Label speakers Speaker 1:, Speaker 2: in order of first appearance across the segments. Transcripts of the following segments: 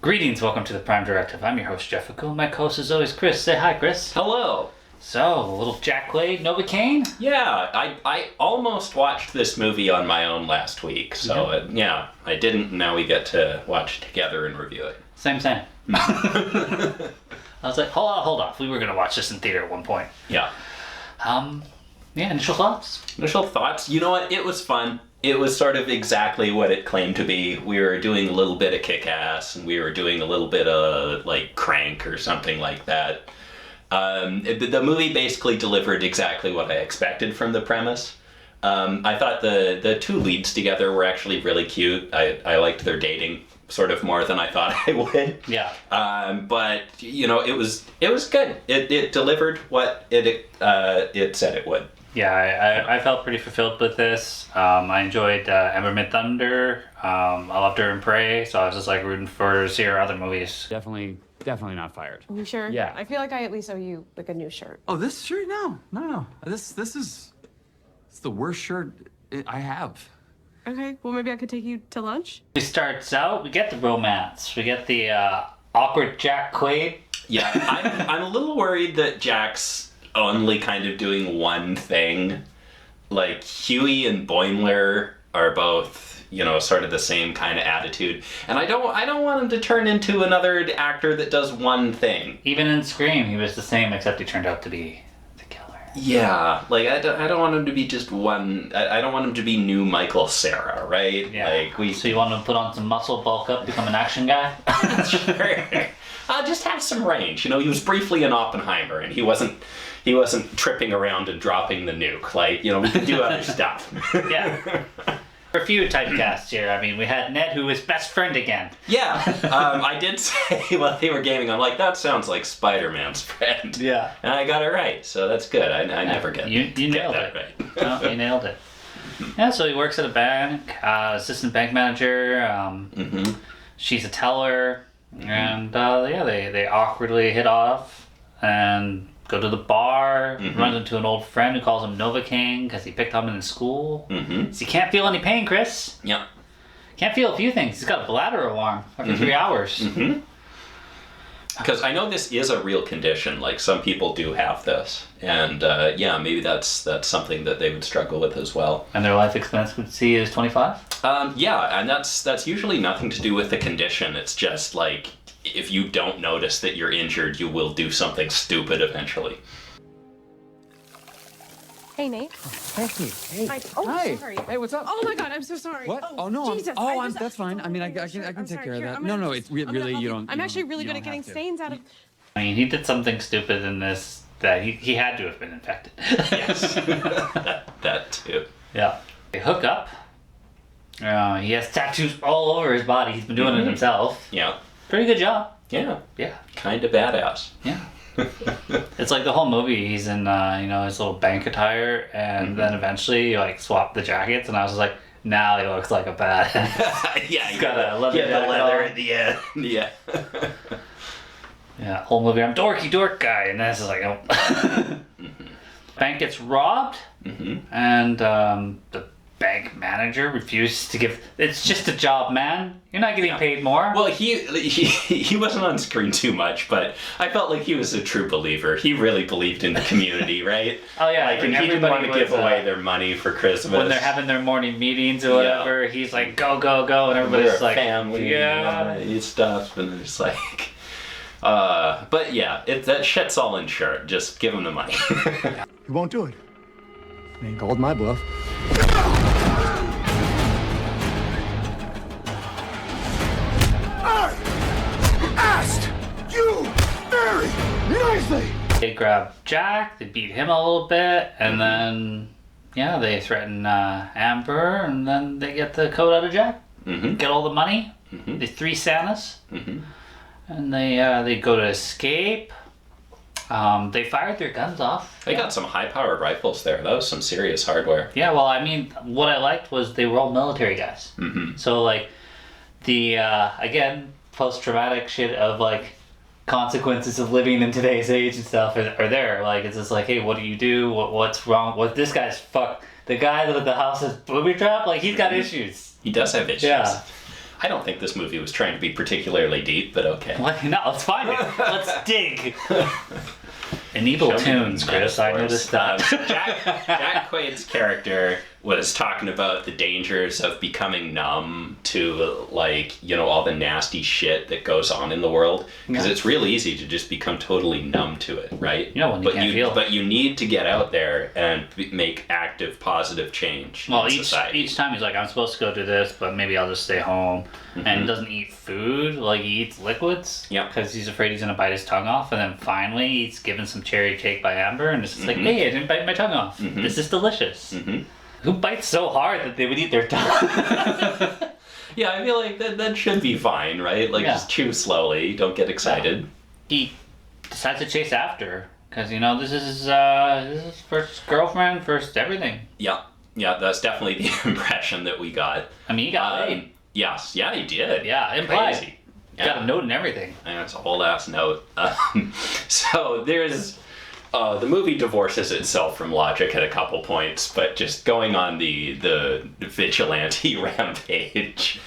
Speaker 1: Greetings, welcome to the Prime Directive. I'm your host, Jefficho. My co-host is always Chris. Say hi, Chris.
Speaker 2: Hello.
Speaker 1: So, a little Jack Quaid, Novocaine?
Speaker 2: Yeah, I almost watched this movie on my own last week, so I didn't. Now we get to watch together and review it.
Speaker 1: Same. I was like, hold off. We were going to watch this in theater at one point.
Speaker 2: Yeah.
Speaker 1: Initial thoughts?
Speaker 2: Initial thoughts? You know what? It was fun. It was sort of exactly what it claimed to be. We were doing a little bit of Kick-Ass, and we were doing a little bit of, like, Crank or something like that. The movie basically delivered exactly what I expected from the premise. I thought the two leads together were actually really cute. I liked their dating sort of more than I thought I would.
Speaker 1: Yeah.
Speaker 2: But, you know, it was good. It delivered what it said it would.
Speaker 1: Yeah, I felt pretty fulfilled with this. I enjoyed Ember Midthunder. I loved her in Prey, so I was just like rooting for her to see her other movies.
Speaker 3: Definitely not fired.
Speaker 4: Are you sure?
Speaker 3: Yeah.
Speaker 4: I feel like I at least owe you like a new shirt.
Speaker 3: Oh, this shirt? No. It's the worst shirt I have.
Speaker 4: Okay, well maybe I could take you to lunch.
Speaker 1: It starts out, we get the romance. We get the awkward Jack Quaid.
Speaker 2: Yeah, I'm a little worried that Jack's only kind of doing one thing. Like, Huey and Boimler are both, you know, sort of the same kind of attitude. And I don't want him to turn into another actor that does one thing.
Speaker 1: Even in Scream, he was the same, except he turned out to be the killer.
Speaker 2: Yeah, like, I don't want him to be just one... I don't want him to be new Michael Cera, right?
Speaker 1: Yeah.
Speaker 2: Like,
Speaker 1: So you want him to put on some muscle, bulk up, become an action guy?
Speaker 2: Sure. Just have some range. You know, he was briefly in Oppenheimer, and he wasn't tripping around and dropping the nuke. Like, you know, we could do other stuff.
Speaker 1: Yeah. A few typecasts here. I mean, we had Ned, who was best friend again.
Speaker 2: Yeah, I did say while they were gaming, I'm like, that sounds like Spider-Man's friend.
Speaker 1: Yeah.
Speaker 2: And I got it right, so that's good. I never get
Speaker 1: You nailed
Speaker 2: that
Speaker 1: it.
Speaker 2: right.
Speaker 1: No, you nailed it. Yeah, so he works at a bank, assistant bank manager. She's a teller, and they awkwardly hit off and go to the bar. Runs into an old friend who calls him Novocaine because he picked on him in school. So he can't feel any pain, Chris.
Speaker 2: Yeah.
Speaker 1: Can't feel a few things. He's got a bladder alarm after 3 hours.
Speaker 2: Because I know this is a real condition. Like, some people do have this, and maybe that's something that they would struggle with as well.
Speaker 1: And their life expectancy is 25?
Speaker 2: Yeah, and that's usually nothing to do with the condition. It's just like, if you don't notice that you're injured, you will do something stupid eventually.
Speaker 4: Hey, Nate.
Speaker 3: Hey.
Speaker 4: Hi. Oh,
Speaker 3: Hi.
Speaker 4: sorry.
Speaker 3: Hey, what's up?
Speaker 4: Oh my God, I'm so sorry.
Speaker 3: What? Oh no.
Speaker 4: Jesus.
Speaker 3: That's fine. I mean, I can take care of that. No, it's really you don't.
Speaker 4: I'm actually really good at getting stains out of.
Speaker 1: I mean, he did something stupid in this that he had to have been infected.
Speaker 2: Yes, that too.
Speaker 1: Yeah. They hook up. He has tattoos all over his body. He's been doing it himself.
Speaker 2: Yeah.
Speaker 1: Pretty good job.
Speaker 2: Yeah.
Speaker 1: Yeah.
Speaker 2: Kind of badass.
Speaker 1: Yeah. It's like the whole movie. He's in his little bank attire, and then eventually like swap the jackets, and I was just like, now he looks like a badass.
Speaker 2: Yeah,
Speaker 1: He's got a leather jacket
Speaker 2: leather
Speaker 1: on.
Speaker 2: at the end. Yeah.
Speaker 1: Yeah, whole movie, I'm dork guy, and this is like, oh. Bank gets robbed, and the bank manager refuses to give. It's just a job, man. You're not getting paid more.
Speaker 2: Well, he wasn't on screen too much, but I felt like he was a true believer. He really believed in the community, right?
Speaker 1: Oh yeah,
Speaker 2: like, and he didn't want to give away their money for Christmas.
Speaker 1: When they're having their morning meetings or whatever, he's like, go, and everybody's
Speaker 2: We're a
Speaker 1: like,
Speaker 2: family,
Speaker 1: yeah,
Speaker 2: and stuff, and it's like. But yeah, that shit's all insured. Just give him the money.
Speaker 5: He won't do it. He ain't called my bluff. I asked you very nicely.
Speaker 1: They grab Jack, they beat him a little bit, and then they threaten Amber, and then they get the coat out of Jack, get all the money, the 3 Santas, and they go to escape. They fired their guns off.
Speaker 2: They got some high-powered rifles there. That was some serious hardware.
Speaker 1: Yeah, well, I mean, what I liked was they were all military guys. So, like, the, again, post-traumatic shit of, like, consequences of living in today's age and stuff are there. Like, it's just like, hey, what do you do? What's wrong? This guy's fucked. The guy with the house is booby trap, like, he's got issues.
Speaker 2: He does have issues.
Speaker 1: Yeah.
Speaker 2: I don't think this movie was trying to be particularly deep, but okay.
Speaker 1: What? No, let's find it. Let's dig. And evil tunes, Chris. I noticed that.
Speaker 2: Jack Quaid's character was talking about the dangers of becoming numb to, like, you know, all the nasty shit that goes on in the world. Because it's real easy to just become totally numb to it, right?
Speaker 1: You know, when you can't feel.
Speaker 2: But you need to get out there and make active, positive change in society.
Speaker 1: Each time he's like, I'm supposed to go do this, but maybe I'll just stay home. And he doesn't eat food, like he eats liquids.
Speaker 2: Yeah.
Speaker 1: Because he's afraid he's going to bite his tongue off. And then finally he's given some cherry cake by Amber. And it's just like, hey, I didn't bite my tongue off. This is delicious. Who bites so hard that they would eat their tongue?
Speaker 2: Yeah, I feel like that should be fine, right? Like, just chew slowly, don't get excited.
Speaker 1: He decides to chase after her. Because, you know, this is his first girlfriend, first everything.
Speaker 2: Yeah, that's definitely the impression that we got.
Speaker 1: I mean, he got laid.
Speaker 2: Yes, yeah, he did.
Speaker 1: Yeah, implied.
Speaker 2: Crazy.
Speaker 1: Got a note and everything.
Speaker 2: And it's a whole ass note. So there's... the movie divorces itself from logic at a couple points, but just going on the vigilante rampage,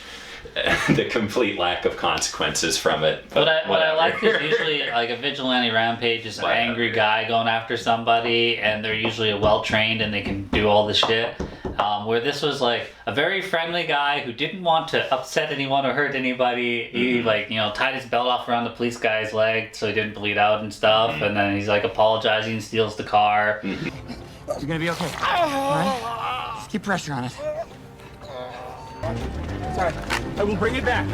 Speaker 2: the complete lack of consequences from it.
Speaker 1: What I like is usually like a vigilante rampage is an angry guy going after somebody, and they're usually well trained and they can do all the shit. Where this was like a very friendly guy who didn't want to upset anyone or hurt anybody. He like, you know, tied his belt off around the police guy's leg so he didn't bleed out and stuff. And then he's like apologizing, steals the car.
Speaker 3: You're gonna be okay. All right? Just keep pressure on it. Sorry, I will bring it back.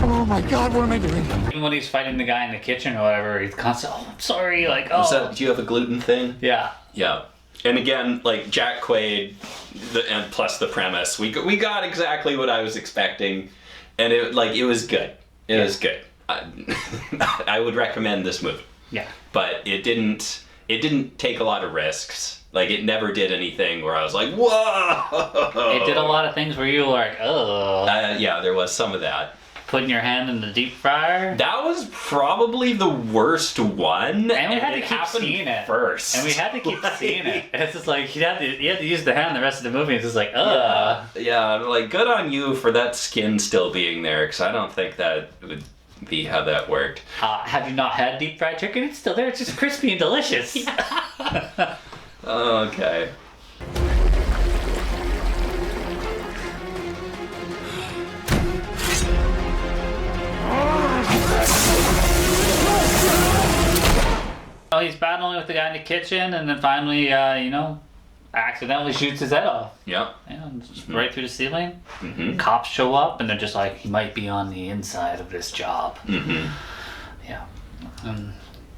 Speaker 3: Oh my God, what am I doing?
Speaker 1: Even when he's fighting the guy in the kitchen or whatever, he's constantly, oh, I'm sorry, like, oh.
Speaker 2: Do you have a gluten thing?
Speaker 1: Yeah.
Speaker 2: Yeah. And again, like Jack Quaid, and plus the premise, we got exactly what I was expecting, and it was good. It was good. I would recommend this movie.
Speaker 1: Yeah.
Speaker 2: But it didn't take a lot of risks. Like, it never did anything where I was like, whoa!
Speaker 1: It did a lot of things where you were like, oh.
Speaker 2: Yeah, there was some of that.
Speaker 1: Putting your hand in the deep fryer.
Speaker 2: That was probably the worst one.
Speaker 1: And we had to keep seeing it.
Speaker 2: First.
Speaker 1: And we had to keep seeing it. It's just like, you had to use the hand the rest of the movie. It's just like, ugh.
Speaker 2: Yeah, like, good on you for that skin still being there, because I don't think that would be how that worked.
Speaker 1: Have you not had deep fried chicken? It's still there. It's just crispy and delicious.
Speaker 2: Okay.
Speaker 1: Oh, he's battling with the guy in the kitchen, and then finally, accidentally shoots his head off.
Speaker 2: Yeah.
Speaker 1: Just right through the ceiling. Cops show up, and they're just like, he might be on the inside of this job. Yeah.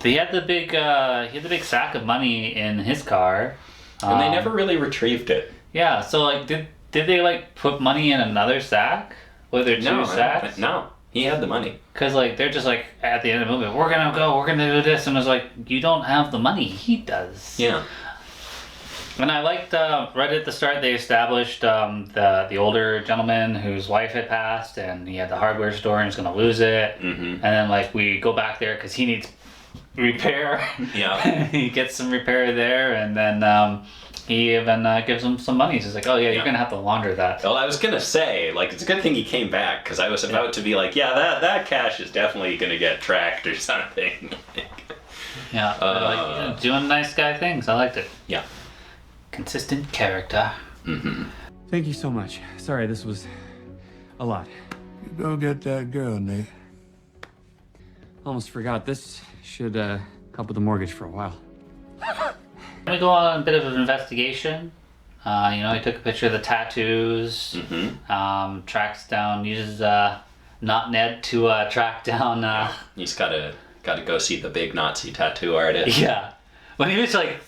Speaker 1: He had the big sack of money in his car.
Speaker 2: And they never really retrieved it.
Speaker 1: Yeah, so like, did they like put money in another sack? Were there two sacks?
Speaker 2: No, he had the money.
Speaker 1: Because like, they're just like, at the end of the movie, we're gonna do this, and it's like, you don't have the money, he does.
Speaker 2: Yeah.
Speaker 1: And I liked, right at the start, they established the older gentleman whose wife had passed, and he had the hardware store and he's gonna lose it. And then like, we go back there because he needs repair.
Speaker 2: Yeah.
Speaker 1: He gets some repair there, and then he even gives him some money. He's like, oh yeah, you're gonna have to launder that.
Speaker 2: Well, I was gonna say, like, it's a good thing he came back, because I was about to be like, yeah, that cash is definitely gonna get tracked or something.
Speaker 1: Yeah, like, doing nice guy things. I liked it.
Speaker 2: Yeah.
Speaker 1: Consistent character.
Speaker 3: Thank you so much. Sorry, this was a lot.
Speaker 5: You go get that girl, Nate.
Speaker 3: Almost forgot. This should help with the mortgage for a while.
Speaker 1: We go on a bit of an investigation. He took a picture of the tattoos. Tracks down, uses not Ned to track down.
Speaker 2: He's gotta go see the big Nazi tattoo artist.
Speaker 1: Yeah, when he was like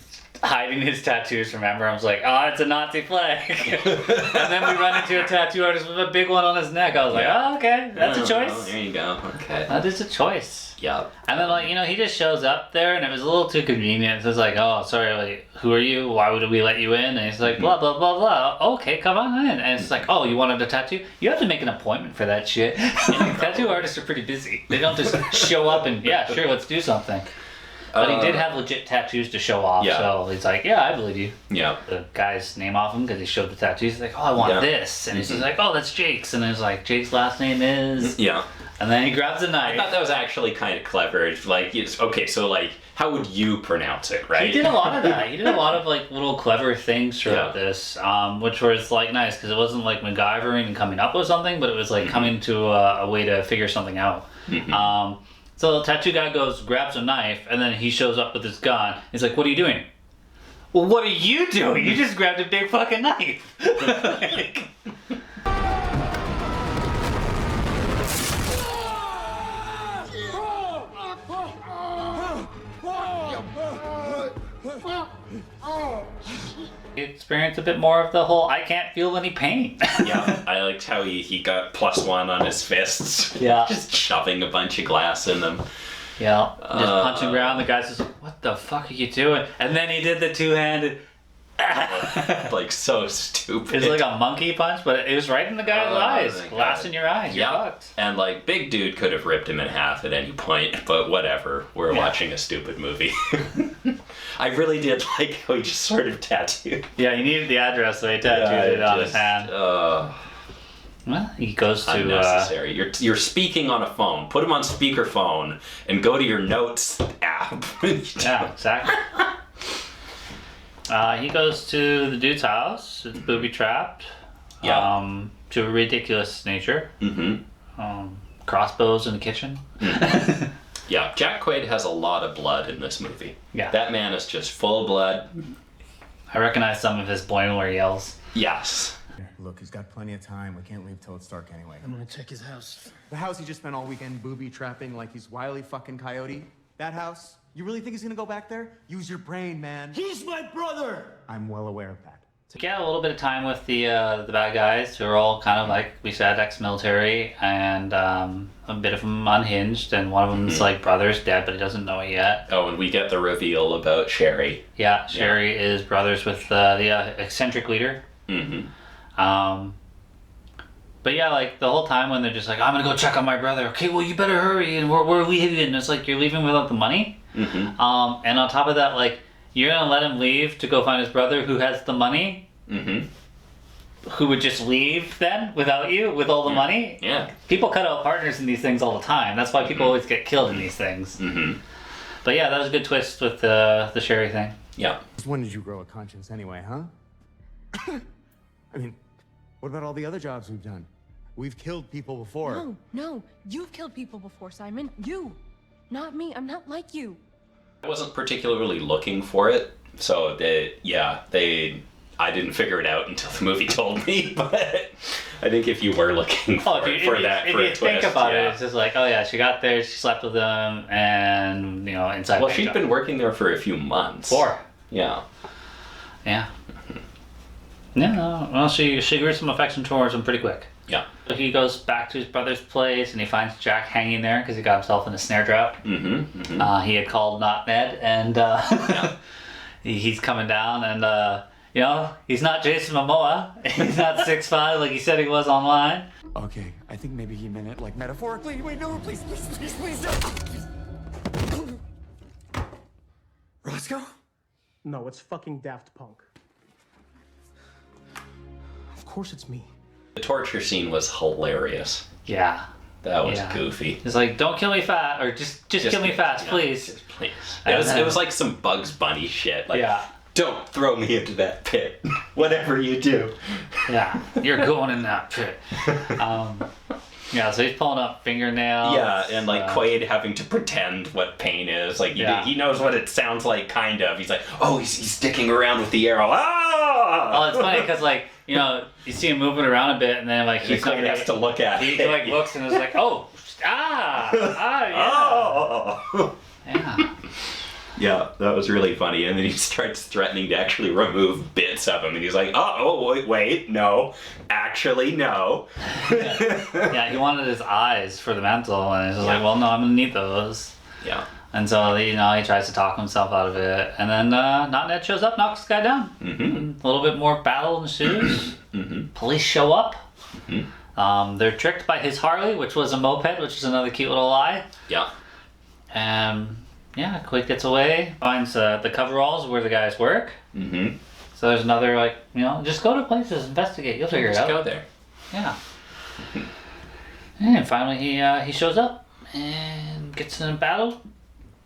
Speaker 1: hiding his tattoos from Amber, I was like, oh, it's a Nazi flag. And then we run into a tattoo artist with a big one on his neck. I was like, oh, okay, that's a choice.
Speaker 2: Oh, there you go. Okay.
Speaker 1: That is a choice.
Speaker 2: Yeah.
Speaker 1: And then, he just shows up there, and it was a little too convenient. So it's like, oh, sorry, like, who are you? Why would we let you in? And he's like, blah, blah, blah, blah. Okay, come on in. And it's like, oh, you wanted a tattoo? You have to make an appointment for that shit. Tattoo artists are pretty busy. They don't just show up and, yeah, sure, let's do something. But he did have legit tattoos to show off, so he's like, yeah, I believe you.
Speaker 2: Yeah.
Speaker 1: The guy's name off him because he showed the tattoos. He's like, oh, I want this. And he's just like, oh, that's Jake's. And he's like, Jake's last name is...
Speaker 2: Yeah.
Speaker 1: And then he grabs a knife.
Speaker 2: I thought that was actually kind of clever. It's like, okay, so like, how would you pronounce it, right?
Speaker 1: He did a lot of that. He did a lot of like little clever things throughout this, which was like nice because it wasn't like MacGyvering and coming up with something, but it was like coming to a way to figure something out. So the tattoo guy grabs a knife, and then he shows up with his gun. He's like, what are you doing? Well, what are you doing? You just grabbed a big fucking knife. Like, you experience a bit more of the whole I can't feel any pain.
Speaker 2: Yeah, I liked how he got +1 on his fists.
Speaker 1: Yeah.
Speaker 2: Just shoving a bunch of glass in them.
Speaker 1: Yeah, just punching around. The guy's just like, what the fuck are you doing? And then he did the two-handed...
Speaker 2: Like, so stupid.
Speaker 1: It's like a monkey punch, but it was right in the guy's eyes. Glass in your eyes. You're fucked.
Speaker 2: And like, big dude could have ripped him in half at any point, but whatever. We're watching a stupid movie. I really did like how he just sort of tattooed.
Speaker 1: Yeah, he needed the address, so he tattooed it on his hand. Well, he goes to...
Speaker 2: Unnecessary. You're speaking on a phone. Put him on speakerphone and go to your notes app.
Speaker 1: Yeah, exactly. He goes to the dude's house. It's booby-trapped.
Speaker 2: Yeah.
Speaker 1: To a ridiculous nature. Crossbows in the kitchen.
Speaker 2: Yeah, Jack Quaid has a lot of blood in this movie.
Speaker 1: Yeah.
Speaker 2: That man is just full of blood.
Speaker 1: I recognize some of his Boimler yells.
Speaker 2: Yes.
Speaker 5: Look, he's got plenty of time. We can't leave till it's dark anyway.
Speaker 6: I'm gonna check his house.
Speaker 5: The house he just spent all weekend booby-trapping like he's Wile E. fucking Coyote. That house? You really think he's gonna go back there? Use your brain, man.
Speaker 6: He's my brother!
Speaker 5: I'm well aware of that.
Speaker 1: To get a little bit of time with the bad guys, who are all kind of like we said, ex-military, and a bit of them unhinged, and one of them's like brother's dead, but he doesn't know it yet.
Speaker 2: Oh, and we get the reveal about Sherry.
Speaker 1: Yeah, Sherry is brothers with the eccentric leader. But yeah, like the whole time when they're just like, I'm gonna go check on my brother. Okay, well you better hurry, and we're leaving. And it's like you're leaving without the money. And on top of that, like you're gonna let him leave to go find his brother who has the money. Who would just leave then without you with all the money?
Speaker 2: Yeah.
Speaker 1: People cut out partners in these things all the time. That's why people always get killed in these things. But yeah, that was a good twist with the Sherry thing.
Speaker 2: Yeah.
Speaker 5: When did you grow a conscience anyway, huh? I mean, what about all the other jobs we've done? We've killed people before.
Speaker 4: No, you've killed people before, Simon. You, not me. I'm not like you.
Speaker 2: I wasn't particularly looking for it, so I didn't figure it out until the movie told me, but I think if you were looking for
Speaker 1: if you think about it, it's just like, oh yeah, she got there, she slept with them, and, inside.
Speaker 2: Well, she'd been working there for a few months.
Speaker 1: 4.
Speaker 2: Yeah.
Speaker 1: Yeah. Yeah, well, she grew some affection towards him pretty quick.
Speaker 2: Yeah.
Speaker 1: So he goes back to his brother's place, and he finds Jack hanging there because he got himself in a snare trap. He had called not Ned, and he's coming down, and he's not Jason Momoa. He's not 6'5" like he said he was online.
Speaker 5: Okay, I think maybe he meant it like metaphorically. Wait, no, please don't. Roscoe?
Speaker 6: No, it's fucking Daft Punk. Of course it's me.
Speaker 2: The torture scene was hilarious.
Speaker 1: Yeah.
Speaker 2: That was goofy.
Speaker 1: It's like, don't kill me fast, or just kill me fast, please.
Speaker 2: Just please. It was like some Bugs Bunny shit. Like, don't throw me into that pit. Whatever you do.
Speaker 1: Yeah, you're going in that pit. So he's pulling up fingernails.
Speaker 2: Yeah, and like Quaid having to pretend what pain is. Like he knows what it sounds like, kind of. He's like, oh, he's sticking around with the arrow. Ah!
Speaker 1: Oh, it's funny because like you see him moving around a bit, and then like
Speaker 2: he has to look at it.
Speaker 1: He like looks and is like, oh, yeah.
Speaker 2: Oh.
Speaker 1: Yeah.
Speaker 2: Yeah, that was really funny. And then he starts threatening to actually remove bits of him. And he's like, wait, no. Actually, no.
Speaker 1: Yeah, he wanted his eyes for the mantle. And he's like, well, no, I'm going to need those.
Speaker 2: Yeah.
Speaker 1: And so, he tries to talk himself out of it. And then Not Ned shows up, knocks this guy down. A little bit more battle ensues. Police show up. They're tricked by his Harley, which was a moped, which is another cute little lie.
Speaker 2: Yeah.
Speaker 1: yeah, Quaid gets away, finds the coveralls where the guys work.
Speaker 2: Mm-hmm.
Speaker 1: So there's another, like, you know, just go to places, investigate, you'll figure it out.
Speaker 2: Just go there.
Speaker 1: Yeah. And finally he shows up and gets in a battle.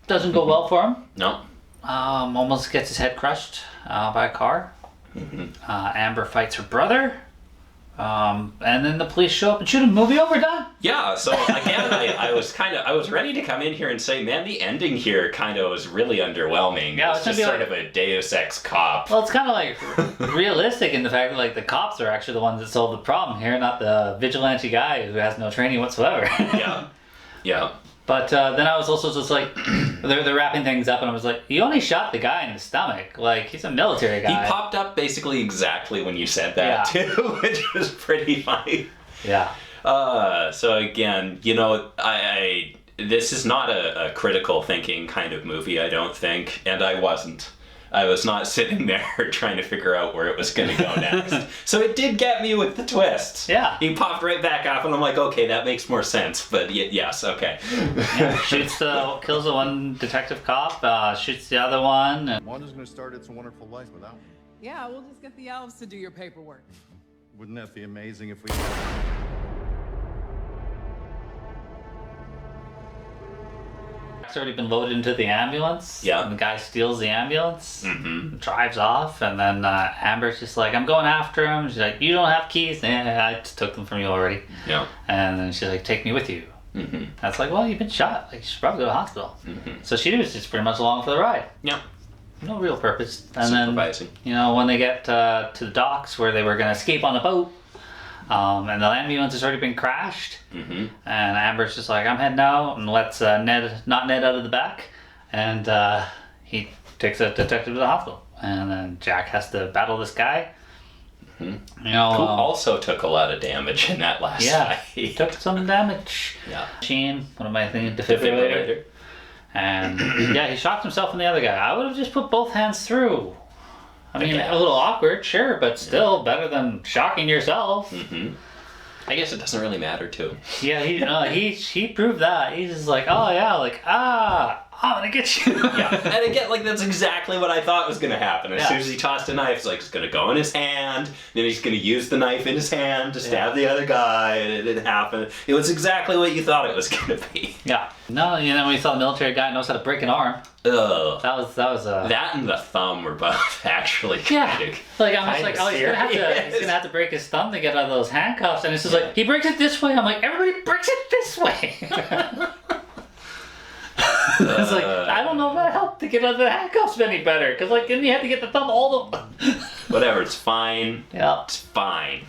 Speaker 1: Doesn't go well for him.
Speaker 2: No.
Speaker 1: Almost gets his head crushed by a car. Amber fights her brother. And then the police show up and shoot him. Movie over, done.
Speaker 2: Yeah, so again, I was ready to come in here and say, man, the ending here kind of was really underwhelming.
Speaker 1: Yeah,
Speaker 2: it's just sort of a Deus Ex cop.
Speaker 1: Well, it's kind of like realistic in the fact that like the cops are actually the ones that solve the problem here, not the vigilante guy who has no training whatsoever.
Speaker 2: Yeah.
Speaker 1: But then I was also just like, they're wrapping things up, and I was like, you only shot the guy in the stomach. Like, he's a military guy.
Speaker 2: He popped up basically exactly when you said that, too, which was pretty funny.
Speaker 1: Yeah.
Speaker 2: So again, you know, I this is not a critical thinking kind of movie, I don't think, and I wasn't. I was not sitting there trying to figure out where it was going to go next. So it did get me with the twists.
Speaker 1: Yeah.
Speaker 2: He popped right back up, and I'm like, okay, that makes more sense. But yes, okay.
Speaker 1: Yeah, kills the one detective cop, shoots the other one. And
Speaker 7: Wanda's gonna start It's a Wonderful Life without me.
Speaker 8: Yeah, we'll just get the elves to do your paperwork.
Speaker 7: Wouldn't that be amazing if we...
Speaker 1: Jack's already been loaded into the ambulance.
Speaker 2: Yeah.
Speaker 1: And the guy steals the ambulance,
Speaker 2: Mm-hmm.
Speaker 1: drives off, and then Amber's just like, I'm going after him. She's like, you don't have keys? I just took them from you already.
Speaker 2: Yeah.
Speaker 1: And then she's like, take me with you.
Speaker 2: Mm-hmm.
Speaker 1: That's like, well, you've been shot. Like, you should probably go to the hospital.
Speaker 2: Mm-hmm.
Speaker 1: So she was just pretty much along for the ride.
Speaker 2: Yeah.
Speaker 1: No real purpose. And
Speaker 2: Supervising.
Speaker 1: then, you know, when they get to the docks where they were going to escape on a boat, and the ambulance has already been crashed,
Speaker 2: Mm-hmm.
Speaker 1: and Amber's just like, I'm heading out, and lets Ned out of the back, and he takes a detective to the hospital, and then Jack has to battle this guy.
Speaker 2: Mm-hmm.
Speaker 1: You know,
Speaker 2: Who also took a lot of damage in that last fight.
Speaker 1: he took some damage.
Speaker 2: Yeah.
Speaker 1: Machine, what am I thinking? Defibrillator. And yeah, he shocked himself and the other guy. I would have just put both hands through. I mean, a little awkward, sure, but still better than shocking yourself.
Speaker 2: Mm-hmm. I guess it doesn't really matter, too.
Speaker 1: Yeah, he proved that. He's just like, oh yeah, like, I'm gonna get you.
Speaker 2: Yeah, and again, like, that's exactly what I thought was gonna happen. As soon as he tossed a knife, it's like, it's gonna go in his hand, then he's gonna use the knife in his hand to stab the other guy, and it didn't happen. It was exactly what you thought it was gonna be.
Speaker 1: Yeah. No, you know, when you saw the military guy knows how to break an arm.
Speaker 2: Ugh.
Speaker 1: That was
Speaker 2: That and the thumb were both actually
Speaker 1: yeah.
Speaker 2: kind of.
Speaker 1: Like I'm just like, oh, he's gonna have to break his thumb to get out of those handcuffs, and it's just like he breaks it this way. I'm like, everybody breaks it this way. It's like I don't know if that helped to get out of the handcuffs any better, because like then you had to get the thumb all the.
Speaker 2: Whatever, it's fine.
Speaker 1: Yeah.
Speaker 2: It's fine.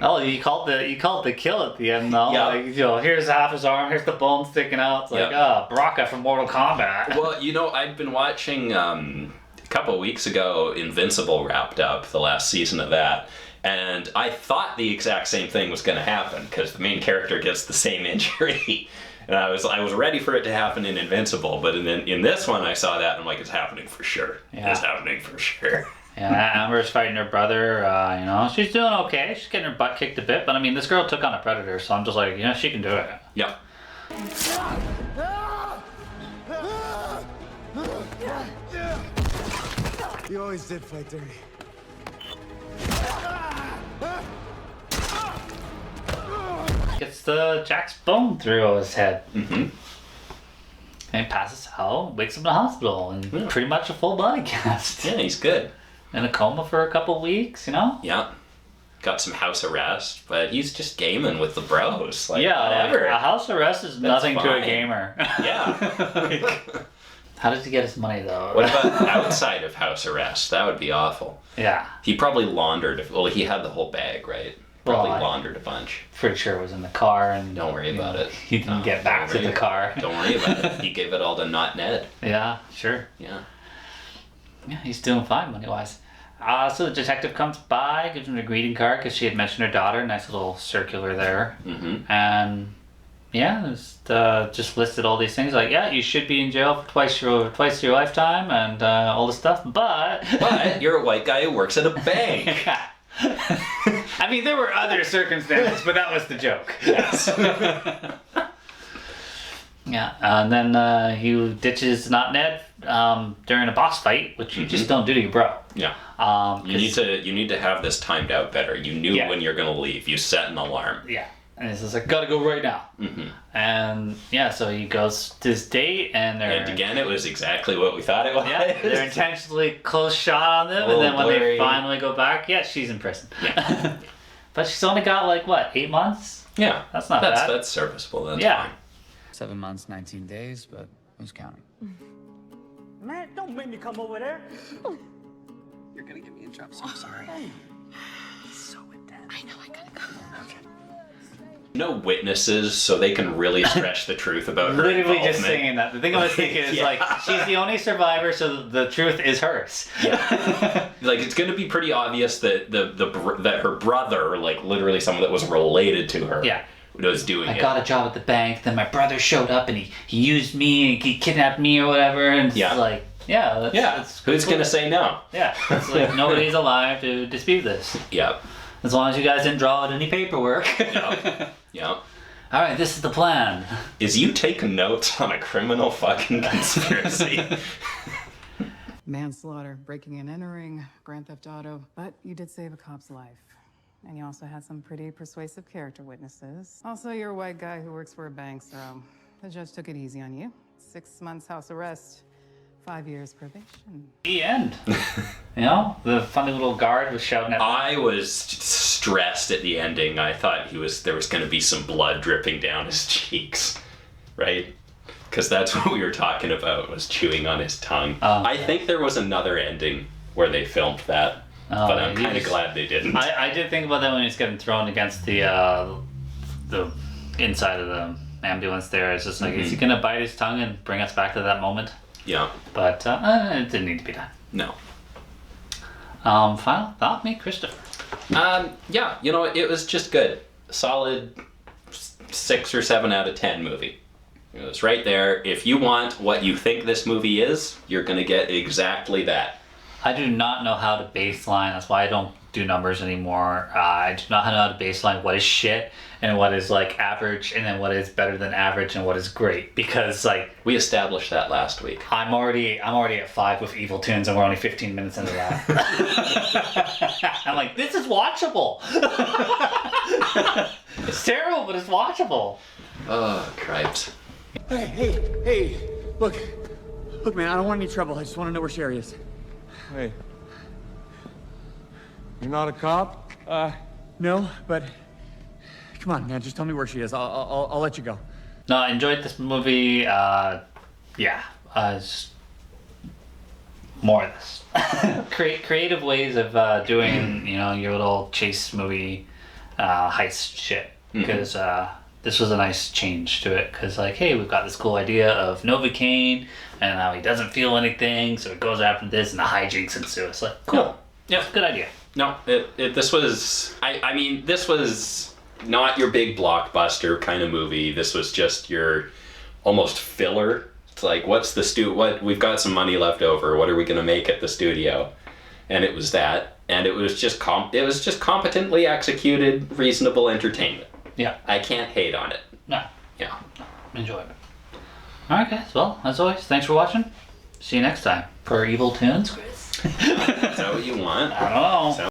Speaker 1: Oh, you called the kill at the end though.
Speaker 2: Yeah.
Speaker 1: Like, you know, here's half his arm, here's the bone sticking out. It's like, Baraka from Mortal Kombat.
Speaker 2: Well, you know, I'd been watching a couple of weeks ago. Invincible wrapped up the last season of that, and I thought the exact same thing was going to happen because the main character gets the same injury. And I was ready for it to happen in Invincible, but in this one I saw that and I'm like, it's happening for sure.
Speaker 1: Yeah.
Speaker 2: It's happening for sure.
Speaker 1: Yeah, Amber's fighting her brother. You know, she's doing okay. She's getting her butt kicked a bit, but I mean, this girl took on a predator, so I'm just like, you know, she can do it.
Speaker 2: Yeah.
Speaker 5: You always did fight dirty.
Speaker 1: Gets the Jack's bone through his head.
Speaker 2: Mm-hmm.
Speaker 1: And he passes out, wakes up in the hospital, and pretty much a full body cast.
Speaker 2: Yeah, he's good.
Speaker 1: In a coma for a couple weeks, you know?
Speaker 2: Yeah. Got some house arrest, but he's just gaming with the bros. Like,
Speaker 1: yeah,
Speaker 2: whatever.
Speaker 1: Like, a house arrest is nothing to a gamer.
Speaker 2: Yeah.
Speaker 1: How does he get his money, though?
Speaker 2: What about outside of house arrest? That would be awful.
Speaker 1: Yeah.
Speaker 2: He probably laundered. Well, he had the whole bag, right? Probably
Speaker 1: Well,
Speaker 2: laundered a bunch.
Speaker 1: Pretty sure it was in the car, and
Speaker 2: Don't worry about it.
Speaker 1: He didn't get back to
Speaker 2: Don't
Speaker 1: the
Speaker 2: worry-
Speaker 1: car.
Speaker 2: Don't worry about it. He gave it all to not Ned.
Speaker 1: Yeah, sure.
Speaker 2: Yeah.
Speaker 1: Yeah, he's doing fine money-wise. So the detective comes by, gives him a greeting card because she had mentioned her daughter. Nice little circular there.
Speaker 2: Mm-hmm.
Speaker 1: And yeah, just listed all these things like, yeah, you should be in jail for twice your lifetime and all this stuff, but
Speaker 2: you're a white guy who works at a bank.
Speaker 1: I mean, there were other circumstances, but that was the joke.
Speaker 2: Yes.
Speaker 1: Yeah, and then he ditches not Ned during a boss fight, which you just don't do to your bro.
Speaker 2: Yeah. You need to have this timed out better. You knew when you're gonna leave. You set an alarm.
Speaker 1: Yeah. And he's just like, gotta go right now.
Speaker 2: Mm-hmm.
Speaker 1: And yeah, so he goes to his date, and
Speaker 2: And again, it was exactly what we thought it was.
Speaker 1: Yeah, they're intentionally close shot on them, and then when they finally go back, she's in prison.
Speaker 2: Yeah.
Speaker 1: But she's only got like what, 8 months?
Speaker 2: Yeah.
Speaker 1: That's not bad.
Speaker 2: That's serviceable. That's fine.
Speaker 9: 7 months, 19 days, but who's counting?
Speaker 6: Man, don't make me come over there.
Speaker 9: You're gonna get me in trouble, so I'm sorry.
Speaker 4: He's so intense. I know, I gotta go.
Speaker 9: Okay.
Speaker 2: No witnesses, so they can really stretch the truth about her
Speaker 1: Literally just
Speaker 2: involvement.
Speaker 1: saying that. The thing I was thinking is like, she's the only survivor, so the truth is hers.
Speaker 2: Yeah. Like, it's going to be pretty obvious that that her brother, like literally someone that was related to her, was doing it.
Speaker 1: I got a job at the bank, then my brother showed up and he used me and he kidnapped me or whatever, and it's like, that's
Speaker 2: who's going to say no?
Speaker 1: Yeah, it's like nobody's alive to dispute this.
Speaker 2: Yeah.
Speaker 1: As long as you guys didn't draw out any paperwork.
Speaker 2: Yeah.
Speaker 1: Alright, this is the plan.
Speaker 2: Is you taking notes on a criminal fucking conspiracy?
Speaker 8: Manslaughter, breaking and entering, grand theft auto. But you did save a cop's life. And you also had some pretty persuasive character witnesses. Also, you're a white guy who works for a bank, so the judge took it easy on you. 6 months house arrest, 5 years probation.
Speaker 1: The end. You know, the funny little guard was shouting at me.
Speaker 2: I was stressed at the ending. I thought there was going to be some blood dripping down his cheeks, right? Because that's what we were talking about, was chewing on his tongue. I think there was another ending where they filmed that, but I'm kind of glad they didn't.
Speaker 1: I did think about that when he's getting thrown against the inside of the ambulance there. It's just like, is he going to bite his tongue and bring us back to that moment?
Speaker 2: Yeah.
Speaker 1: But it didn't need to be done.
Speaker 2: No.
Speaker 1: Final thought, me, Christopher.
Speaker 2: Yeah, you know, it was just good. Solid 6 or 7 out of 10 movie. It was right there. If you want what you think this movie is, you're going to get exactly that.
Speaker 1: I do not know how to baseline. That's why I don't do numbers anymore. I do not know how to baseline what is shit and what is like average, and then what is better than average and what is great. Because like
Speaker 2: we established that last week. I'm
Speaker 1: already at 5 with Evil Tunes, and we're only 15 minutes into that. I'm like, this is watchable. It's terrible, but it's watchable.
Speaker 2: Oh, cripes.
Speaker 3: Hey, look, man, I don't want any trouble. I just want to know where Sherry is.
Speaker 5: Hey. You're not a cop?
Speaker 3: No, but come on, man, just tell me where she is. I'll let you go.
Speaker 1: No, I enjoyed this movie. Just more of this. Creative ways of doing, you know, your little chase movie heist shit. Because this was a nice change to it. Because like, hey, we've got this cool idea of Novocaine, and now he doesn't feel anything, so it goes after this, and the hijinks ensue. It's like, cool. Yeah, good idea.
Speaker 2: No, this was, I mean, this was not your big blockbuster kind of movie. This was just your almost filler. It's like, we've got some money left over. What are we going to make at the studio? And it was that. And it was just competently executed, reasonable entertainment.
Speaker 1: Yeah.
Speaker 2: I can't hate on it.
Speaker 1: No.
Speaker 2: Yeah.
Speaker 1: Enjoy it. Alright guys, well, as always, thanks for watching. See you next time. Per Evil Tunes, Chris.
Speaker 2: Is that what you want?
Speaker 1: I don't know.